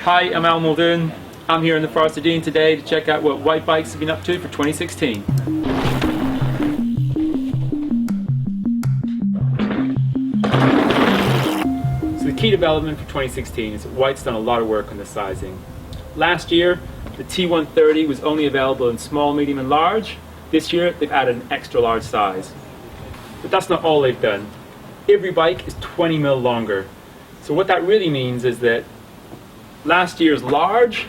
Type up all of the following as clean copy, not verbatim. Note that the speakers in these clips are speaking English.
Hi, I'm Al Muldoon. I'm here in the Forest of Dean today to check out what Whyte bikes have been up to for 2016. So the key development for 2016 is that Whyte's done a lot of work on the sizing. Last year, the T130 was only available in small, medium and large. This year, they've added an extra large size. But that's not all they've done. Every bike is 20 mil longer. So what that really means is that last year's large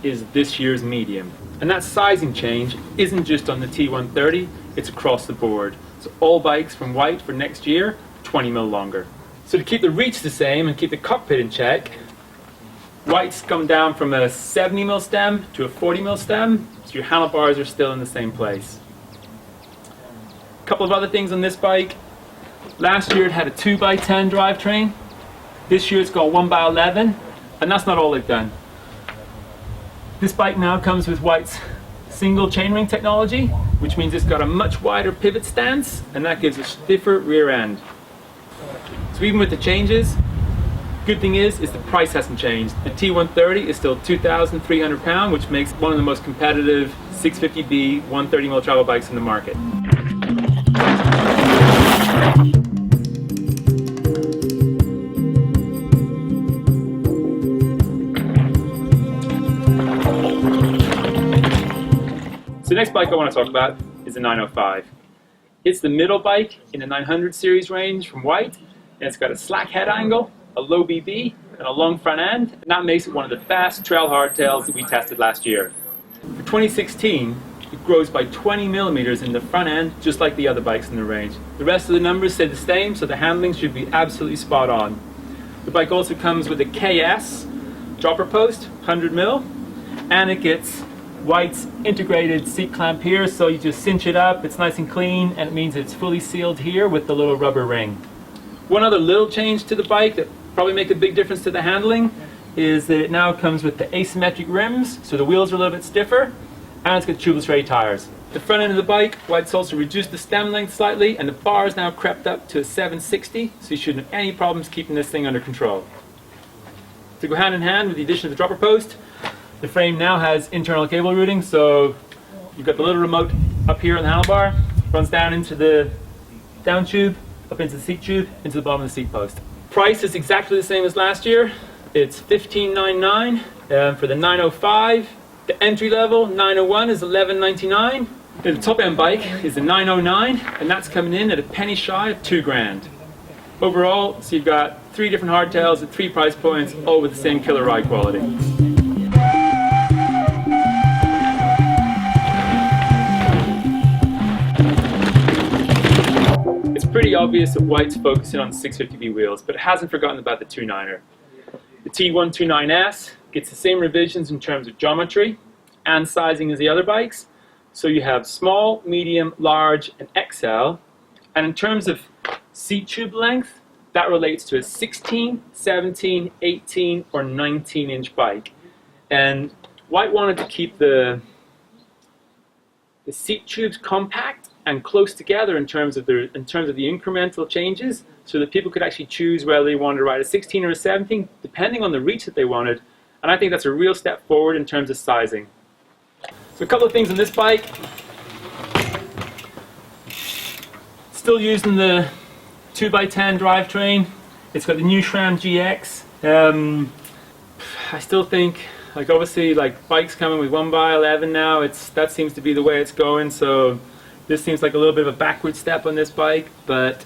is this year's medium. And that sizing change isn't just on the T130, it's across the board. So all bikes from Whyte for next year, 20 mil longer. So to keep the reach the same and keep the cockpit in check, Whyte's come down from a 70 mil stem to a 40 mil stem, so your handlebars are still in the same place. A couple of other things on this bike. Last year it had a 2x10 drivetrain. This year it's got 1x11. And that's not all they've done. This bike now comes with Whyte's single chainring technology, which means it's got a much wider pivot stance, and that gives a stiffer rear end. So even with the changes, good thing is the price hasn't changed. The T130 is still £2,300, which makes one of the most competitive 650B 130mm travel bikes in the market. So the next bike I want to talk about is the 905. It's the middle bike in the 900 series range from Whyte, and it's got a slack head angle, a low BB, and a long front end, and that makes it one of the best trail hardtails that we tested last year. For 2016, it grows by 20 millimeters in the front end, just like the other bikes in the range. The rest of the numbers stay the same, so the handling should be absolutely spot on. The bike also comes with a KS dropper post, 100 mil, and it gets Whyte's integrated seat clamp here, so you just cinch it up, it's nice and clean, and it means it's fully sealed here with the little rubber ring. One other little change to the bike that probably make a big difference to the handling is that it now comes with the asymmetric rims, so the wheels are a little bit stiffer, and it's got tubeless ready tires. The front end of the bike, Whyte's also reduced the stem length slightly, and the bar is now crept up to a 760, so you shouldn't have any problems keeping this thing under control. To go hand in hand with the addition of the dropper post, the frame now has internal cable routing, so you've got the little remote up here on the handlebar, runs down into the down tube, up into the seat tube, into the bottom of the seat post. Price is exactly the same as last year. It's $15.99 for the 905. The entry level 901 is $11.99. The top end bike is the 909, and that's coming in at a penny shy of $2,000. Overall, so you've got 3 different hardtails at 3 price points, all with the same killer ride quality. It's pretty obvious that Whyte's focusing on 650B wheels, but it hasn't forgotten about the 2.9er. The T129S gets the same revisions in terms of geometry and sizing as the other bikes. So you have small, medium, large, and XL. And in terms of seat tube length, that relates to a 16, 17, 18, or 19-inch bike. And Whyte wanted to keep the seat tubes compact and close together in terms of the incremental changes, so that people could actually choose whether they wanted to ride a 16 or a 17, depending on the reach that they wanted. And I think that's a real step forward in terms of sizing. So a couple of things on this bike. Still using the 2x10 drivetrain. It's got the new SRAM GX. I still think, obviously, bikes coming with 1x11 now, that seems to be the way it's going, so this seems like a little bit of a backward step on this bike, but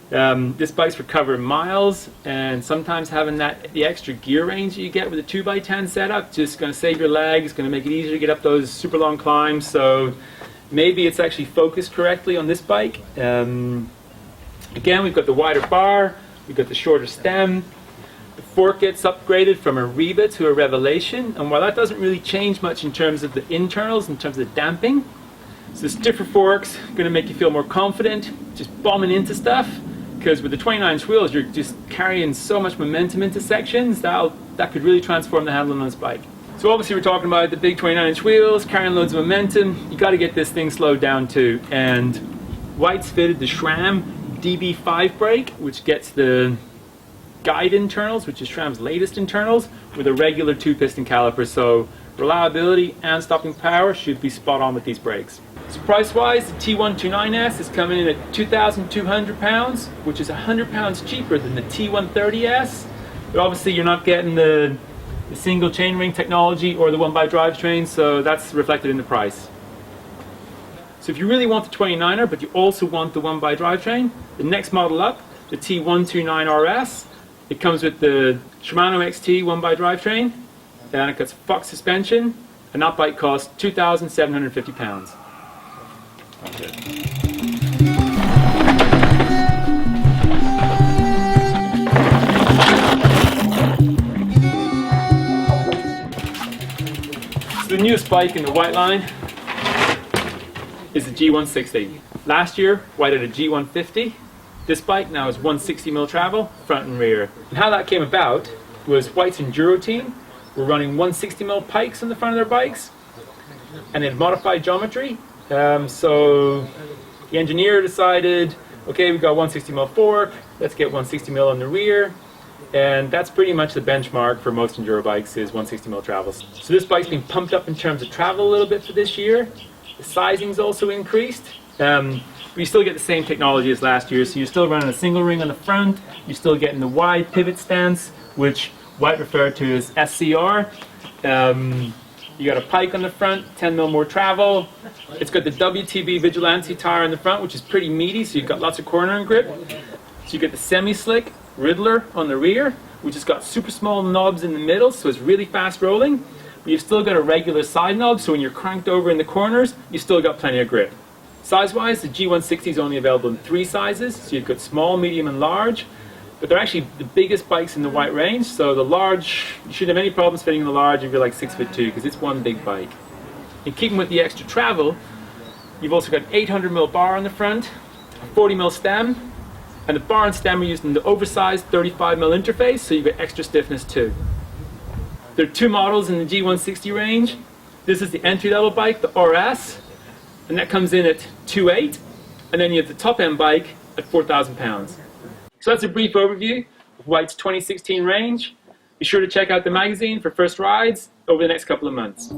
this bike's for covering miles, and sometimes having the extra gear range that you get with a 2x10 setup just going to save your legs, going to make it easier to get up those super long climbs, so maybe it's actually focused correctly on this bike. Again, we've got the wider bar, we've got the shorter stem, the fork gets upgraded from a Reba to a Revelation, and while that doesn't really change much in terms of the internals, in terms of the damping, so the stiffer fork's going to make you feel more confident, just bombing into stuff, because with the 29-inch wheels, you're just carrying so much momentum into sections, that could really transform the handling on this bike. So obviously we're talking about the big 29-inch wheels, carrying loads of momentum. You got to get this thing slowed down too, and Whyte's fitted the SRAM DB5 brake, which gets the guide internals, which is SRAM's latest internals, with a regular 2-piston caliper, so reliability and stopping power should be spot on with these brakes. So price-wise, the T129S is coming in at £2,200, which is £100 cheaper than the T130S, but obviously you're not getting the single chainring technology or the 1x drivetrain, so that's reflected in the price. So if you really want the 29er, but you also want the 1x drivetrain, the next model up, the T129RS, it comes with the Shimano XT 1x drivetrain, and it gets Fox suspension, and that bike costs £2,750. Okay. So the newest bike in the Whyte line is the G160. Last year, Whyte had a G150. This bike now is 160mm travel, front and rear. And how that came about was Whyte's Enduro team were running 160mm pikes on the front of their bikes, and they had modified geometry. So the engineer decided, okay, we've got 160mm fork, let's get 160mm on the rear. And that's pretty much the benchmark for most enduro bikes, is 160mm travel. So this bike's been pumped up in terms of travel a little bit for this year. The sizing's also increased. But you still get the same technology as last year, so you're still running a single ring on the front, you're still getting the wide pivot stance, which Whyte referred to as SCR. You got a pike on the front, 10mm more travel. It's got the WTB Vigilante tire in the front, which is pretty meaty, so you've got lots of cornering grip. So you get the semi-slick Riddler on the rear, which has got super small knobs in the middle, so it's really fast rolling. But you've still got a regular side knob, so when you're cranked over in the corners, you've still got plenty of grip. Size-wise, the G160 is only available in 3 sizes, so you've got small, medium, and large. But they're actually the biggest bikes in the Whyte range, so the large, you shouldn't have any problems fitting in the large if you're like 6'2", because it's one big bike. In keeping with the extra travel, you've also got an 800mm bar on the front, a 40mm stem, and the bar and stem are used in the oversized 35mm interface, so you've got extra stiffness too. There are 2 models in the G160 range. This is the entry-level bike, the RS, and that comes in at $2,800, and then you have the top-end bike at £4,000. So that's a brief overview of Whyte's 2016 range. Be sure to check out the magazine for first rides over the next couple of months.